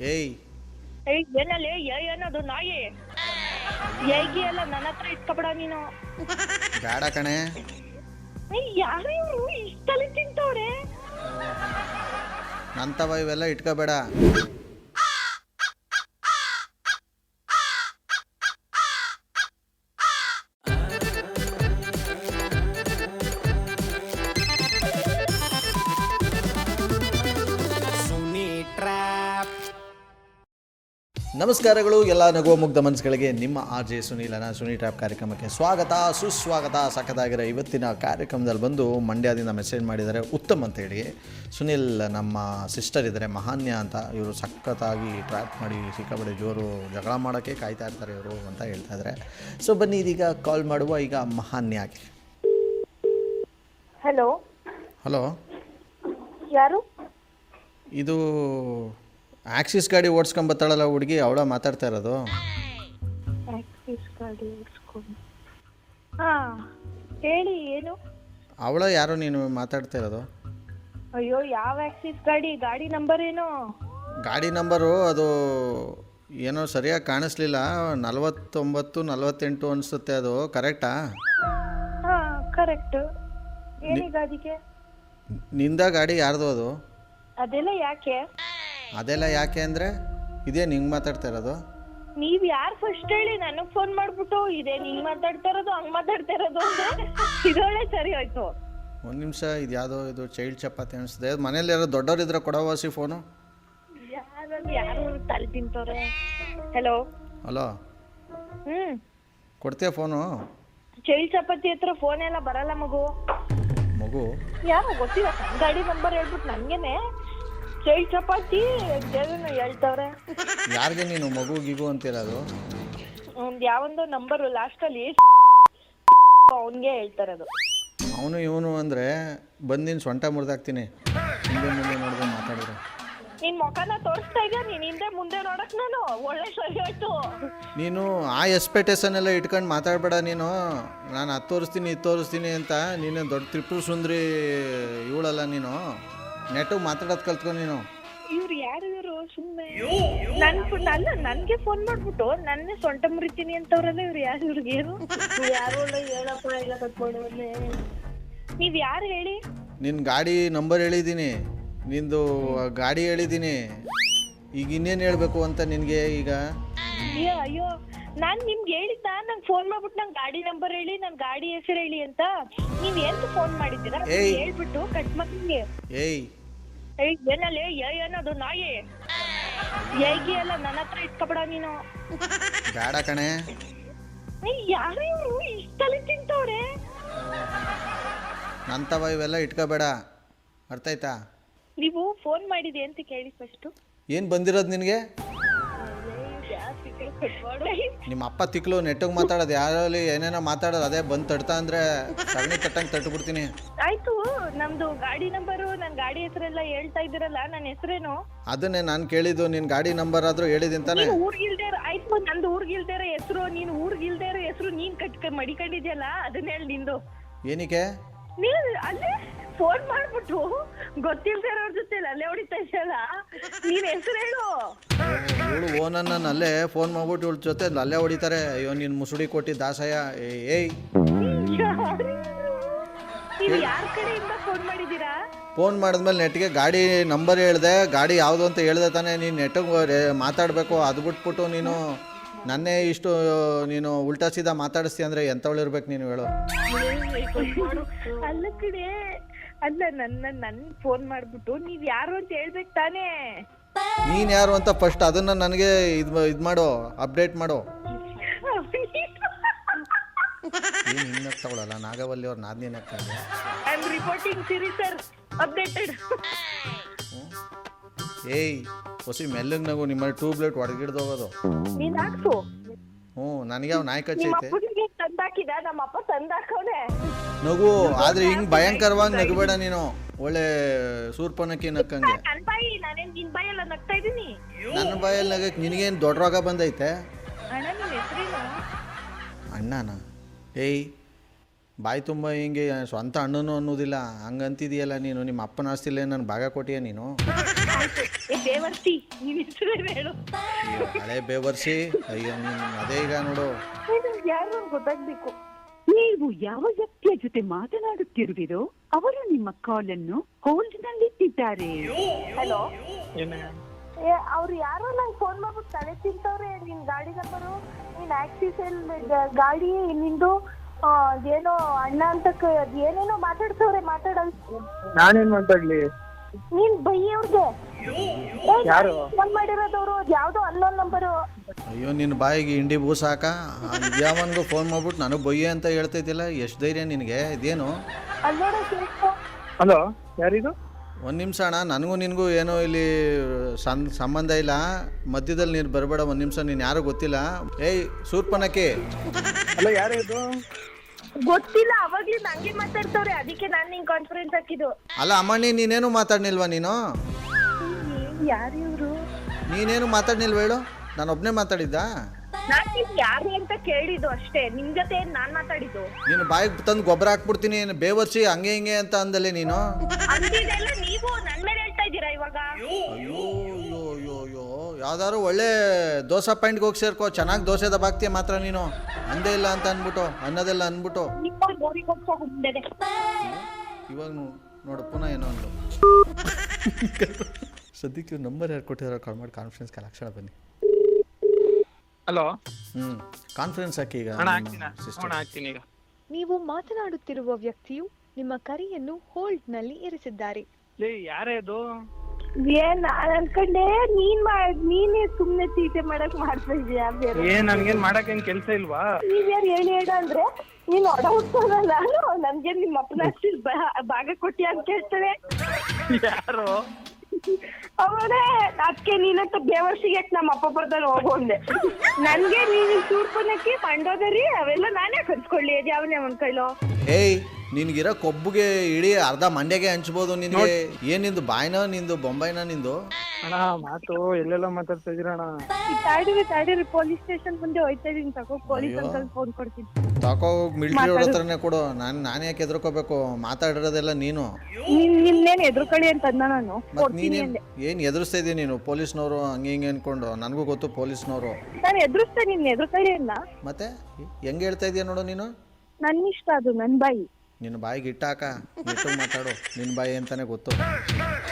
ಏಯ್ ಏಯ್ ಏನಲ್ಲಿ ಏನದು ನಾಯಿ ಏಗಿ ಎಲ್ಲ ನನ್ನ ಹತ್ರ ಇಟ್ಕೊಬೇಡ ನೀನು. ಬೇಡ ಕಣೆ. ಯಾರು ಇವರು ಇಷ್ಟಲ್ಲಿ ತಿಂತವ್ರೆ? ನಂತವ ಇವೆಲ್ಲ ಇಟ್ಕೋಬೇಡ. ನಮಸ್ಕಾರಗಳು ಎಲ್ಲ ನಗುವ ಮುಗ್ಧ ಮನಸ್ಸುಗಳಿಗೆ. ನಿಮ್ಮ RJ ಸುನೀಲನ ಸುನಿ ಟ್ರ್ಯಾಪ್ ಕಾರ್ಯಕ್ರಮಕ್ಕೆ ಸ್ವಾಗತ ಸುಸ್ವಾಗತ. ಸಖತ್ತಾಗಿರೋ ಇವತ್ತಿನ ಕಾರ್ಯಕ್ರಮದಲ್ಲಿ ಬಂದು ಮಂಡ್ಯದಿಂದ ಮೆಸೇಜ್ ಮಾಡಿದ್ದಾರೆ ಉತ್ತಮ್ ಅಂತ ಹೇಳಿ. ಸುನೀಲ್ ನಮ್ಮ ಸಿಸ್ಟರ್ ಇದ್ದಾರೆ ಮಹಾನ್ಯ ಅಂತ, ಇವರು ಸಖತ್ತಾಗಿ ಟ್ರ್ಯಾಪ್ ಮಾಡಿ ಸಿಕ್ಕಾಪಟ್ಟೆ ಜೋರು ಜಗಳ ಮಾಡೋಕ್ಕೆ ಕಾಯ್ತಾ ಇರ್ತಾರೆ ಇವರು ಅಂತ ಹೇಳ್ತಾ ಇದ್ದಾರೆ. ಸೊ ಬನ್ನಿ ಇದೀಗ ಕಾಲ್ ಮಾಡುವ ಈಗ ಮಹಾನ್ಯಗೆ. ಹಲೋ ಹಲೋ, ಯಾರು? ಇದು ಆಕ್ಸಿಸ್ ಗಾಡಿ ಓಡಿಸ್ಕೊಂಬತ್ತಾಳಲ್ಲ ಹುಡುಗಿ, ಅವಳ ಮಾತಾಡ್ತಾ ಇರೋದು. ಆಕ್ಸಿಸ್ ಗಾಡಿ ಓಡಿಸ್ಕೊಂಡು ಹೇಳಿ ಏನು? ಅವಳ ಯಾರೋ ನೀನು ಮಾತಾಡ್ತಾ ಇರೋದು? ಅಯ್ಯೋ ಯಾವ ಆಕ್ಸಿಸ್ ಗಾಡಿ? ಗಾಡಿ ನಂಬರ್ ಏನು? ಗಾಡಿ ನಂಬರು ಅದು ಏನೋ ಸರಿಯಾಗಿ ಕಾಣಿಸ್ಲಿಲ್ಲ. 49 48 ಅನಿಸುತ್ತೆ. ಅದು ಕರೆಕ್ಟಾ? ಕರೆಕ್ಟ್. ಏನೀಗ ಅದಕ್ಕೆ? ನಿಂದ ಗಾಡಿ ಯಾರ್ದು ಅದು? ಅದೆಲ್ಲ ಯಾಕೆ? ಅದೆಲ್ಲ ಯಾಕೆ ಅಂದರೆ ಇದೇ ನಿಂಗೆ ಮಾತಾಡ್ತಾ ಇರೋದು? ನೀವ್ ಯಾರು ಫಸ್ಟ್ ಹೇಳಿ ನನಗ್ ಫೋನ್ ಮಾಡ್ಬಿಟ್ಟು ಇದೇ ನೀನ್ ಮಾತಾಡ್ತಾ ಇರೋದು ಹಂಗ್ ಮಾತಾಡ್ತಾ ಇರೋದು ಇದೊಳ್ಳೆ ಸರಿ ಆಯ್ತು. ಒಂದು ನಿಮಿಷ, ಇದು ಯಾವುದೋ ಇದು ಚೈಲ್ಡ್ ಚಪಾತಿ ಅನಿಸ್ತದೆ. ಮನೇಲಿ ಯಾರೋ ದೊಡ್ಡವ್ರು ಇದ್ರೆ ಕೊಡವಾಸಿ ಫೋನು. ಯಾರು ತಲೆ ತಿಂತವ್ರೆ? ಹಲೋ ಹಲೋ, ಕೊಡ್ತೀಯ ಫೋನು? ಚೈಲ್ಡ್ ಚಪಾತಿ ಹತ್ರ ಫೋನ್ ಎಲ್ಲ ಬರಲ್ಲ ಮಗು. ಯಾರು ಗೊತ್ತಿಲ್ಲ, ಗಾಡಿ ನಂಬರ್ ಹೇಳ್ಬಿಟ್ಟು ನನ್ಗೇನೆ ಚೈಲ್ಡ್ ಚಪಾತಿ ಹೇಳ್ತವ್ರೆ. ಯಾರಿಗೆ ನೀನು ಮಗು ಗಿಗು ಅಂತಿರೋದು? ಒಂದ್ ಯಾವೊಂದು ನಂಬರ್ ಲಾಸ್ಟ್ ಅಲ್ಲಿ ಅವನ್ಗೆ ಹೇಳ್ತಾರದು. ಅವನು ಇವನು ಅಂದರೆ ಬಂದಿನ ಸೊಂಟ ಮುರಿದಾಕ್ತೀನಿ. ಹಿಂದೆ ಮುಂದೆ ನೋಡಿದ್ರೆ ಮಾತಾಡಿದ್ರೆ ನಿನ್ ಮುಖನ ತೋರಿಸ್ತಾ ಇದ್ಯಾ? ನೀನ್ ಹಿಂದೆ ಮುಂದೆ ನೋಡಕ್ ನಾನು ಒಳ್ಳೆ ಸರಿ ಆಯ್ತು. ನೀನು ಆ ಎಕ್ಸ್ಪೆಕ್ಟೇಷನ್ ಎಲ್ಲ ಇಟ್ಕೊಂಡು ಮಾತಾಡಬೇಡ ನೀನು. ನಾನು ಅದು ತೋರಿಸ್ತೀನಿ ಇದು ತೋರಿಸ್ತೀನಿ ಅಂತ. ನೀನು ದೊಡ್ಡ ತ್ರಿಪುರ ಸುಂದ್ರಿ ಇವಳಲ್ಲ ನೀನು. ನೆಟ್ಟಿಗೆ ಮಾತಾಡೋದು ಕಲ್ತ್ಕೊ ನೀನು. ಇವ್ರು ಯಾರು ಇವರು? ಸುಮ್ಮನೆ ನನ್ಗೆ ಫೋನ್ ಮಾಡ್ಬಿಟ್ಟು ನನ್ನೇ ಸೊಂಟ ಮುರಿತೀನಿ ಅಂತವ್ರಲ್ಲ. ಇವ್ರು ಯಾರು? ಇವ್ರಿಗೆ ಏನು ಯಾರು ಹೇಳಪ್ಪ ಎಲ್ಲ ಕಟ್ಕೊಂಡವ್ರೆ. ನೀವ್ ಯಾರು ಹೇಳಿ? ನಿನ್ನ ಗಾಡಿ ನಂಬರ್ ಹೇಳಿದ್ದೀನಿ, ನಿಂದು ಗಾಡಿ ಹೇಳಿದ್ದೀನಿ. ಈಗ ಇನ್ನೇನು ಹೇಳಬೇಕು ಅಂತ ನಿನಗೆ ಈಗ? ಅಯ್ಯೋ ನಾನ್ ನಿಮ್ಗೆ ಹೇಳಿದ್ದ? ನಂಗೆ ಫೋನ್ ಮಾಡ್ಬಿಟ್ಟು ನಂಗೆ ಗಾಡಿ ನಂಬರ್ ಹೇಳಿ, ನನ್ ಗಾಡಿ ಹೆಸರು ಹೇಳಿ ಅಂತ. ನೀವ್ ಎಂತ ಫೋನ್ ಮಾಡಿದ್ದೀರಾ ಹೇಳ್ಬಿಟ್ಟು ಕಟ್ ಮಾಡಿ. ಏಯ್ ಏನಲ್ಲಿ ಏನದು ನಾಯಿ ಏಗಿ ಎಲ್ಲ ನನ್ನ ಹತ್ರ ಇಟ್ಕೊಬೇಡ ನೀನು. ಬೇಡ ಕಣೆ. ಯಾರು ಇವರು ಇಷ್ಟಲ್ಲಿ ತಿಂತವ್ರೆ? ನಂತವ ಇವೆಲ್ಲ ಇಟ್ಕೋಬೇಡ, ಅರ್ಥ ಆಯ್ತಾ? ನೀವು ಫೋನ್ ಮಾಡಿದೆ ಅಂತ ಕೇಳಿ ಫಸ್ಟ್. ಏನು ಬಂದಿರೋದು ನಿನಗೆ? ನಿಮ್ಮ ಅಪ್ಪ ತಿಕ್ಲು ನೆಟ್ಟಿಗೆ ಮಾತಾಡೋದು, ಯಾರಲ್ಲಿ ಏನೇನೋ ಮಾತಾಡೋದು, ಅದೇ ಬಂದು ತಡ್ತಾ ಅಂದರೆ ಸಗಣಿ ತಟ್ಟಂಗೆ ತಟ್ಟುಬಿಡ್ತೀನಿ. ಆಯ್ತು, ನಮ್ದು ಗಾಡಿ ನಂಬರು ನನ್ ಗಾಡಿ ಹೆಸರೆಲ್ಲ ಹೇಳ್ತಾ ಇದ್ದೀರಲ್ಲ, ನನ್ನ ಹೆಸರೇನು? ಅದನ್ನೇ ನಾನು ಕೇಳಿದ್ದು. ನಿನ್ನ ಗಾಡಿ ನಂಬರ್ ಆದರೂ ಹೇಳಿದಿಂತಾನೆ. ಊರ್ಗಿಲ್ದೇರ ಆಯ್ತು, ನಂದು ಊರ್ಗಿಲ್ದೇರ ಹೆಸರು, ನೀನು ಊರ್ಗಿಲ್ದೇರ ಹೆಸರು ನೀನ್ ಮಡಿಕೊಂಡಿದ್ಯಲ್ಲ, ಅದನ್ನ ಹೇಳಿ ನಿಂದು. ಏನಕ್ಕೆ? ನೀನು ಅಲ್ಲೇ ಫೋನ್ ಮಾಡ್ಬಿಟ್ಟು ಗೊತ್ತಿಲ್ದಿರೋರ್ ಜೊತೆ ಅಲ್ಲೇ ಹೊಡಿತಾ ಇದ್ದಲ್ಲ, ನೀನ್ ಹೆಸರು ಹೇಳು. ಇವಳು ಓನನ್ನ ಅಲ್ಲೇ ಫೋನ್ ಮಾಡ್ಬಿಟ್ಟು ಇವಳ ಜೊತೆ ಅಲ್ಲೇ ಹೊಡಿತಾರೆ. ಅಯ್ಯೋ ನೀನು ಮುಸುಡಿ ಕೊಟ್ಟಿ ದಾಸಯ್ಯ. ಏಯ್ ನೀವು ಯಾರ ಕಡೆಯಿಂದ ಫೋನ್ ಮಾಡಿದ್ದೀರಾ? ಫೋನ್ ಮಾಡಿದ್ಮೇಲೆ ನೆಟ್ಗೆ ಗಾಡಿ ನಂಬರ್ ಹೇಳಿದೆ, ಗಾಡಿ ಯಾವುದು ಅಂತ ಹೇಳಿದೆ ತಾನೇ. ನೀನು ನೆಟ್ಟಿಗೆ ಮಾತಾಡಬೇಕು. ಅದು ಬಿಟ್ಬಿಟ್ಟು ನೀನು ನನ್ನೇ ಇಷ್ಟು ನೀನು ಉಲ್ಟಾ ಸೀದಾ ಮಾತಾಡಿಸ್ತೀಯ ಅಂದರೆ ಎಂಥವಳಿರ್ಬೇಕು ನೀನು ಹೇಳು? ಅಲ್ಲ ಕಡೆ ಅಲ್ಲ, ನನ್ ಫೋನ್ ಮಾಡ್ಬಿಟ್ಟು ನೀವ್ ಯಾರು ಅಂತ ಹೇಳ್ಬೇಕು ತಾನೇ. ನೀನು ಯಾರು ಅಂತ ಫಸ್ಟ್ ಅದನ್ನು ನನಗೆ ಇದು ಮಾಡು, ಅಪ್ಡೇಟ್ ಮಾಡು. ಏನು ಹಿಂಗೆ ತಗೊಳ್ಳಲ್ಲ ನಾಗವಲ್ಲಿ ಅವ್ರು ನಾದ್ನೇನು ಆಗ್ತದೆ. I am reporting Siri sir, updated. ಏಯ್ ಹೊಸಿ ಮೆಲ್ಲಗೆ ನಗು, ನಿಮ್ಮಲ್ಲಿ ಟ್ಯೂಬ್ಲೈಟ್ ಹೊಡೆಗಿಡ್ದೋಗೋದು. ನೀನ್ ಹಾಕ್ಸು. ನನಗೆ ಅವ್ ನಾಯಿ ಕಚ್ಚೈತೆ. ತಂದಾಕಿದ ನಮ್ಮ ಅಪ್ಪ ತಂದಾಕವನೆ ನಗು, ಆದ್ರೆ ಹಿಂಗ್ ಭಯಂಕರವಾಗಿ ನಗಬೇಡ ನೀನು. ಒಳ್ಳೆ ಸೂರ್ಪನಕ್ಕಿ ನಕ್ಕಂಗೆ. ನನ್ನ ಬಾಯಿ, ನಾನೇನ್ ನಿನ್ ಬಾಯೆಲ್ಲ ನಗ್ತಾ ಇದೀನಿ? ನನ್ನ ಬಾಯಲ್ಲಿ ನಗಕ್ಕೆ ನಿನಗೇನು ದೊಡ್ಡ ರೋಗ ಬಂದೈತೆ? ಅಣ್ಣ ನಿನ್ ಹೆಸರೇನು? ಅಣ್ಣನ? ಏಯ್ ಬಾಯಿ ತುಂಬ ಹಿಂಗೆ ಸ್ವಂತ ಅಣ್ಣನು ಅನ್ನೋದಿಲ್ಲ ಹಂಗಂತಿದೆಯಲ್ಲ ನೀನು. ನಿಮ್ಮ ಅಪ್ಪನ ಆಸ್ತಿಲೇ ನಾನು ಭಾಗ ಕೊಟ್ಟಿಯ ನೀನು? ಬೇವರ್ಸಿ ನೀನ್ ಹೆಸರೇ ಹೇಳು. ಅಯ್ಯೋ, ಹಳೆ ಬೇವರ್ಸಿ. ಅಯ್ಯೋ ನೀನು ಅದೇ ಈಗ ನೋಡು. ಯಾರು ಗೊತ್ತಾಗ್ಬೇಕು. ನೀವು ಯಾವ ವ್ಯಕ್ತಿಯ ಜೊತೆ ಮಾತನಾಡುತ್ತಿರುವಿರೋ ಅವರು ನಿಮ್ಮ ಕಾಲ್ ಅನ್ನು ಹೋಲ್ಡ್ ನಲ್ಲಿಟ್ಟಿದ್ದಾರೆ. ಹಲೋ, ಅವ್ರು ಯಾರೋ ನಂಗೆ ಫೋನ್ ಮಾಡ್ಬಿಟ್ಟು ತಲೆ ತಿಂತವ್ರೆ. ನಿನ್ ಗಾಡಿ ನಂಬರು, ನೀನ್ ಆಕ್ಸಿಸ್ ಗಾಡಿ ನಿಂದು ಏನೋ ಅಣ್ಣ ಅಂತ ಏನೇನೋ ಮಾತಾಡ್ತವ್ರೆ. ಮಾತಾಡಲ್ ನಾನೇನ್ ಮಾತಾಡ್ಲಿ? ನೀನ್ ಬೈಯಿ ಅವ್ರಿಗೆ. ಯಾರು ಫೋನ್ ಮಾಡಿರೋದವ್ರು ಯಾವ್ದೋ ಅನ್ನೋನ್ ನಂಬರು. ಅಯ್ಯೋ ನಿನ್ನ ಬಾಯಿಗೆ ಇಂಡಿ ಬೂಸ್ ಹಾಕ. ಯಾವನ್ಗೂ ಫೋನ್ ಮಾಡ್ಬಿಟ್ಟು ನನಗೆ ಬೊಯ್ಯೆ ಅಂತ ಹೇಳ್ತೈತಿಲ್ಲ, ಎಷ್ಟು ಧೈರ್ಯ ನಿನಗೆ? ಇದೇನು? ಅಲ್ಲೋಡ ಕೇಳ್ಕೊ. ಹಲೋ, ಯಾರಿದು? ಒಂದು ನಿಮಿಷ ಅಣ್ಣ, ನನಗೂ ನಿನಗೂ ಏನೋ ಇಲ್ಲಿ ಸಂಬಂಧ ಇಲ್ಲ. ಮಧ್ಯದಲ್ಲಿ ನೀನು ಬರಬೇಡ ಒಂದು ನಿಮಿಷ. ನೀನು ಯಾರು ಗೊತ್ತಿಲ್ಲ. ಏಯ್ ಸೂರ್ಪನಕ್ಕೆ. ಅಲ್ಲ, ಯಾರಿದು? ಗೊತ್ತಿಲ್ಲ, ಅವಾಗ್ಲೂ ನಂಗೆ ಮಾತಾಡ್ತವ್ರೆ. ಅದಕ್ಕೆ ನಾನ್ ನಿಂಗ್ ಕಾನ್ಫರೆನ್ಸ್ ಹಾಕಿದ್ದು. ಅಲ್ಲ ಅಮ್ಮಣ್ಣಿ, ನೀನೇನು ಮಾತಾಡ್ನಿಲ್ವಾ ನೀನು? ಯಾರು ಇವ್ರು? ನೀನೇನು ಮಾತಾಡ್ನಿಲ್ವ ಹೇಳು? ನಾನು ಒಬ್ಬನೇ ಮಾತಾಡಿದ್ದ? ನಾನ್ ನಿಮ್ ಯಾರು ಅಂತ ಕೇಳಿದ್ದು ಅಷ್ಟೇ. ನಿಮ್ ಜೊತೆ ನಾನ್ ಮಾತಾಡಿದ್ದು. ನೀನು ಬಾಯಿಗೆ ತಂದು ಗೊಬ್ಬರ ಹಾಕ್ಬಿಡ್ತೀನಿ ಬೇವರ್ಸಿ ಹಂಗೆ ಹಿಂಗೆ ಅಂತ ಅಂದಲೆ ನೀನು. ಅಂದಿದ್ದೆಲ್ಲ ನೀವು ನನ್ ಮೇಲೆ ಹೇಳ್ತಾ ಇದ್ದೀರಾ ಇವಾಗ. ಅಯ್ಯೋ ಅಯ್ಯೋ ಅಯ್ಯೋ ಅಯ್ಯೋ, ಯಾವ್ದಾದ್ರು ಒಳ್ಳೆ ದೋಸೆ ಪಾಯಿಂಟ್ಗೆ ಹೋಗಿ ಸೇರ್ಕೋ. ಚೆನ್ನಾಗಿ ದೋಸೆ ದಬಾಕ್ತೀಯ ಮಾತ್ರ ನೀನು. ಅಂದೇ ಇಲ್ಲ ಅಂತ ಅಂದ್ಬಿಟ್ಟು ಅನ್ನೋದೆಲ್ಲ ಅಂದ್ಬಿಟ್ಟು ನಿಮ್ಮ ಗೋರಿಗೆ ಹೋಗ್ತಾ ಮುಂದೆ. ಇವಾಗ ನೋಡು ಪುನಃ ಏನೋ ಅಂದು. ಸದ್ಯಕ್ಕೆ ನಂಬರ್ ಯಾರು ಕೊಟ್ಟಿದಾರೋ ಕಾಲ್ ಮಾಡಿ ಕಾನ್ಫರೆನ್ಸ್ ಲಕ್ಷಣ ಬನ್ನಿ. ಹಲೋ, ಕಾನ್ಫರೆನ್ಸ್ ಹಾಕಿ ಈಗ. ಹಾಕ್ತೀನಿ ಈಗ. ನೀವು ಮಾತನಾಡುತ್ತಿರುವ ವ್ಯಕ್ತಿಯು ನಿಮ್ಮ ಕರೆಯನ್ನು ಹೋಲ್ಡ್ನಲ್ಲಿ ಇರಿಸಿದ್ದಾರೆ. ಯಾರೇ ಅದು? ಏನ್ ನಾನ್ ಅನ್ಕೊಂಡೆ ನೀನೇ ಸುಮ್ನೆ ತೀಟೆ ಮಾಡಕ್ ಮಾಡ್ತಾ ಇದೀಯಾ. ನನ್ಗೇನ್ ಮಾಡಕ್ ಏನ್ ಕೆಲ್ಸ ಇಲ್ವಾ? ನೀವ್ಯಾರು ಹೇಳಿ ಹೇಳ ಅಂದ್ರೆ ನೀನ್ ಒಡ ಹುಡ್ಸೋದಲ್ಲ. ನನ್ಗೆ ನಿಮ್ಮ ಅಪ್ಪನ ಅಷ್ಟು ಭಾಗ ಕೊಟ್ಟಿ ಅಂತ ಕೇಳ್ತೇವೆ. ಯಾರು? ಅವರೇ ಅದಕ್ಕೆ ನೀನಂತ ಬೇವರ್ಸಿಗೆ ನಮ್ಮ ಅಪ್ಪ ಬರ್ತಾನೆ ಹೋಗೋಂದೆ. ನನ್ಗೆ ನೀನು ಚೂರ್ಪನಕ್ಕೆ ಮಂಡೋದರಿ ಅವೆಲ್ಲ ನಾನೇ ಕಲ್ಸ್ಕೊಳ್ಳಿ. ಯಾವನೇ ಅವನ್ ಕೈಲೋ. ಏಯ್ ನಿನ್ಗಿರೋ ಕೊಬ್ಬುಗೆ ಇಡೀ ಅರ್ಧ ಮಂಡ್ಯಗೆ ಹಂಚ್ಬೋದು ನಿನ್ಗೆ. ಏನ್ ನಿಂದು ಬಾಯ್ನ ನಿಂದು ಬೊಂಬೈನ ನಿಂದು? ಅಣ್ಣ ಮಾತು ಎಲ್ಲೆಲ್ಲ ಮಾತಾಡ್ತಾ ಇದೀರಣ್ಣ. ತಾಡಿರಿ ಪೊಲೀಸ್ ಸ್ಟೇಷನ್ ಮುಂದೆ ಹೋಯ್ತಾ ಇದೀನಿ. ತಗೋ ಪೊಲೀಸ್ ಅಂಕಲ್ ಫೋನ್ ಕೊಡ್ತೀನಿ. ತಕೋ ಮಿಲಿಟರಿ ಅವ್ರ ಹತ್ರನೇ ಕೊಡು. ನಾನು ಯಾಕೆ ಎದ್ರಕೋಬೇಕು? ಮಾತಾಡಿರೋದೆಲ್ಲ ನೀನು. ನಿನ್ನೇನ್ ಎದುರುಕಳಿ ಅಂತ ಅಂದ ನಾನು. ಮತ್ ನೀನೇನ್ ಏನ್ ಎದುರಿಸ್ತಾ ಇದೀಯ ನೀನು? ಪೊಲೀಸ್ನವರು ಹಂಗೆ ಹಿಂಗೆ ಅನ್ಕೊಂಡು. ನನಗೂ ಗೊತ್ತು ಪೊಲೀಸ್ನವರು. ನಾನು ಎದುರಿಸ್ತಾ ನಿನ್ ಎದುರುಕಳಿ ಅನ್ನ. ಮತ್ತೆ ಹೆಂಗೆ ಹೇಳ್ತಾ ಇದೀಯ ನೋಡು ನೀನು? ನನ್ ಇಷ್ಟ, ಅದು ನನ್ ಬಾಯಿ. ನಿನ್ನ ಬಾಯಿಗೆ ಇಟ್ಟಾಕ ನೆಟ್ಟಿಗೆ ಮಾತಾಡು. ನಿನ್ನ ಬಾಯಿ ಅಂತಾನೆ ಗೊತ್ತು.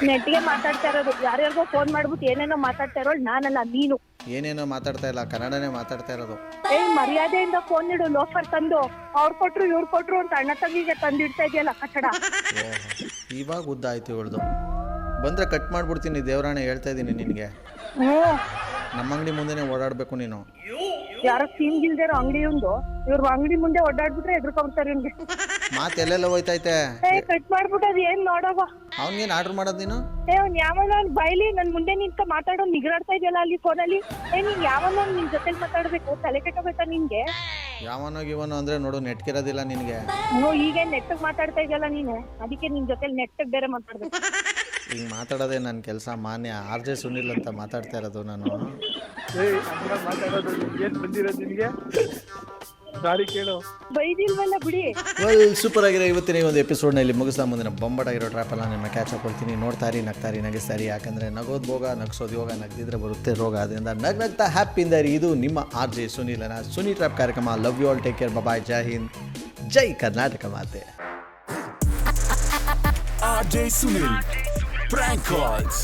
ನೆಟ್ಟಿಗೆ ಮಾತಾಡ್ತಾ ಇರೋದು. ಯಾರ್ಯಾರಿಗೋ ಫೋನ್ ಮಾಡ್ಬಿಟ್ಟು ಏನೇನೋ ಮಾತಾಡ್ತಾ ಇರೋಳು ನಾನಲ್ಲ, ನೀನು. ಏನೇನೋ ಮಾತಾಡ್ತಾ ಇಲ್ಲ, ಕನ್ನಡನೇ ಮಾತಾಡ್ತಾ ಇರೋದು. ಮರ್ಯಾದೆಯಿಂದ ಫೋನ್ ಇಡು. ಲೋಫರ್ ತಂದು ಅವ್ರು ಕೊಟ್ರು ಇವ್ರು ಕೊಟ್ರು ಅಂತ ಅಣ್ಣ ತಂಗಿಗೆ ತಂದಿಡ್ತಾ ಇದೆಯಲ್ಲ ಕಟ್ಟಡ. ಇವಾಗ ಉದ್ದಾಯ್ತು ಇವಳ್ದು. ಬಂದ್ರೆ ಕಟ್ ಮಾಡ್ಬಿಡ್ತೀನಿ ದೇವರಾಣೆ, ಹೇಳ್ತಾ ಇದ್ದೀನಿ ನಿನಗೆ. ನಮ್ಮ ಅಂಗಡಿ ಮುಂದೆನೆ ಓಡಾಡ್ಬೇಕು ನೀನು. ಯಾರೋ ಸೀನ್ ಗಿಲ್ದಿರೋ ಅಂಗಡಿ ಒಂದು ಇವ್ರ ಅಂಗಡಿ ಮುಂದೆ ಓಡಾಡ್ಬಿಟ್ರೆ ಎದ್ರುಕೊಂತಾರೆ ಇವ್ನಿಗೆ. ಮಾತು ಎಲ್ಲೆಲ್ಲ ಹೋಯ್ತೈತೆ. ಕಟ್ ಮಾಡ್ಬಿಟ್ಟು ಅದ್ ಏನ್ ನೋಡವ. ಅವ್ನಿಗೇನು ಆರ್ಡರ್ ಮಾಡೋದು ನೀನು? ಅವ್ನ್ ಯಾವನ ಬೈಲಿ ನನ್ ಮುಂದೆ ನಿಂತ ಮಾತಾಡೋ ನಿಗರಾಡ್ತಾ ಇದೆಯಲ್ಲ ಅಲ್ಲಿ ಫೋನಲ್ಲಿ. ನೀನ್ ಯಾವನ ನಿನ್ ಜೊತೆ ಮಾತಾಡ್ಬೇಕು? ತಲೆ ಕೆಟ್ಟೋಗ್ತಾ ನಿನ್ಗೆ? ಯಾವನೋ ಇವನು ಅಂದ್ರೆ ನೋಡು ನೆಟ್ಕಿರೋದಿಲ್ಲ ನಿನಗೆ. ಈಗ ನೆಟ್ಟಗ್ ಮಾತಾಡ್ತಾ ಇದೆಯಲ್ಲ ನೀನು, ಅದಕ್ಕೆ ನಿನ್ ಜೊತೆ ನೆಟ್ಟಗ್ ಬೇರೆ ಮಾತಾಡ್ಬೇಕು. ಹಿಂಗೆ ಮಾತಾಡೋದೇ ನನ್ನ ಕೆಲಸ. ಮಾನ್ಯ RJ ಸುನಿಲ್ ಅಂತ ಮಾತಾಡ್ತಾ ಇರೋದು ನಾನು. ಮಾತಾಡೋದು ಏನ್ ಬಂದಿರೋದು ನಿನ್ಗೆ? ಸಾರಿ ಕೇಳು. ಬೈದಿಲ್ವಲ್ಲ ಬಿಡಿ. ಸೂಪರ್ ಆಗಿರೋ ಇವತ್ತಿನ ಒಂದು ಎಪಿಸೋಡ್ನಲ್ಲಿ ಮುಗಿಸ್ತಾ ಮುಂದಿನ ಬೊಂಬಾಟಾಗಿರೋ ಟ್ರ್ಯಾಪಲ್ಲ ನಿಮ್ಮ ಕ್ಯಾಚ್ ಹಾಕೊಳ್ತೀನಿ. ನೋಡ್ತಾರಿ, ನಗ್ತಾರಿ, ನಗಿಸ್ತಾರಿ. ಯಾಕಂದರೆ ನಗೋದು ಭೋಗ, ನಗಿಸೋದು ಯೋಗ, ನಗ್ದಿದ್ರೆ ಬರುತ್ತೆ ರೋಗ. ಅದರಿಂದ ನಗ್ನಗ್ತಾ ಹ್ಯಾಪಿಯಿಂದ ಇರಿ. ಇದು ನಿಮ್ಮ RJ ಸುನಿಲನ ಸುನಿ ಟ್ರ್ಯಾಪ್ ಕಾರ್ಯಕ್ರಮ. Love you all, take care, bye, Jai Hind, Jai Karnataka ಮಾತೆ. RJ Sunil Prank Calls.